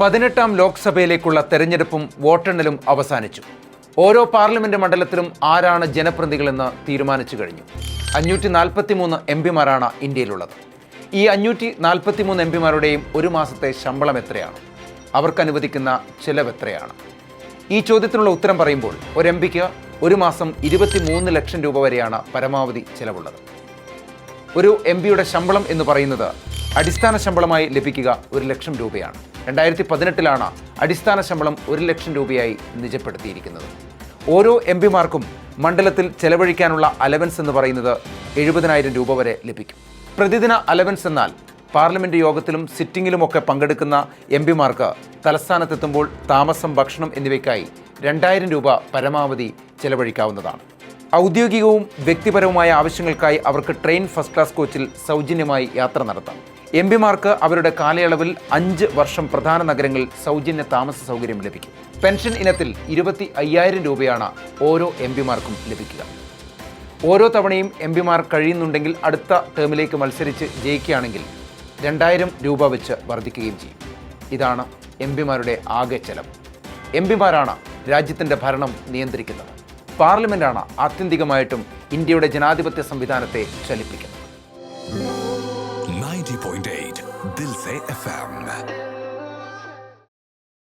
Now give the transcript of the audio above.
18ാം ലോക്സഭയിലേക്കുള്ള തെരഞ്ഞെടുപ്പും വോട്ടെണ്ണലും അവസാനിച്ചു. ഓരോ പാർലമെന്റ് മണ്ഡലത്തിലും ആരാണ് ജനപ്രതിനിധികളെന്ന് തീരുമാനിച്ചു കഴിഞ്ഞു. 543 എംപിമാരാണ് ഇന്ത്യയിലുള്ളത്. ഈ 543 എംപിമാരുടെയും ഒരു മാസത്തെ ശമ്പളം എത്രയാണ്? അവർക്ക് അനുവദിക്കുന്ന ചെലവ് എത്രയാണ്? ഈ ചോദ്യത്തിനുള്ള ഉത്തരം പറയുമ്പോൾ ഒരു എംപിക്ക് ഒരു മാസം 23 ലക്ഷം രൂപ വരെയാണ് പരമാവധി ചെലവുള്ളത്. ഒരു എംപിയുടെ ശമ്പളം എന്ന് പറയുന്നത് അടിസ്ഥാന ശമ്പളമായി ലഭിക്കുക 1 ലക്ഷം രൂപയാണ്. 2018 അടിസ്ഥാന ശമ്പളം 1 ലക്ഷം രൂപയായി നിജപ്പെടുത്തിയിരിക്കുന്നത്. ഓരോ എംപിമാർക്കും മണ്ഡലത്തിൽ ചെലവഴിക്കാനുള്ള അലവൻസ് എന്ന് പറയുന്നത് 70,000 രൂപ വരെ ലഭിക്കും. പ്രതിദിന അലവൻസ് എന്നാൽ പാർലമെന്റ് യോഗത്തിലും സിറ്റിംഗിലുമൊക്കെ പങ്കെടുക്കുന്ന എംപിമാർക്ക് തലസ്ഥാനത്തെത്തുമ്പോൾ താമസം, ഭക്ഷണം എന്നിവയ്ക്കായി 2,000 രൂപ പരമാവധി ചെലവഴിക്കാവുന്നതാണ്. ഔദ്യോഗികവും വ്യക്തിപരവുമായ ആവശ്യങ്ങൾക്കായി അവർക്ക് ട്രെയിൻ ഫസ്റ്റ് ക്ലാസ് കോച്ചിൽ സൗജന്യമായി യാത്ര നടത്താം. എംപിമാർക്ക് അവരുടെ കാലയളവിൽ 5 വർഷം പ്രധാന നഗരങ്ങളിൽ സൗജന്യ താമസ സൗകര്യം ലഭിക്കും. പെൻഷൻ ഇനത്തിൽ 25,000 രൂപയാണ് ഓരോ എംപിമാർക്കും ലഭിക്കുക. ഓരോ തവണയും എംപിമാർ കഴിയുന്നുണ്ടെങ്കിൽ അടുത്ത ടേമിലേക്ക് മത്സരിച്ച് ജയിക്കുകയാണെങ്കിൽ 2,000 രൂപ വെച്ച് വർദ്ധിക്കുകയും ചെയ്യും. ഇതാണ് എംപിമാരുടെ ആകെ ചെലവ്. എംപിമാരാണ് രാജ്യത്തിൻ്റെ ഭരണം നിയന്ത്രിക്കുന്നത്. പാർലമെന്റാണ് ആത്യന്തികമായിട്ടും ഇന്ത്യയുടെ ജനാധിപത്യ സംവിധാനത്തെ ചലിപ്പിക്കുന്നത്. 90.8 दिल से FM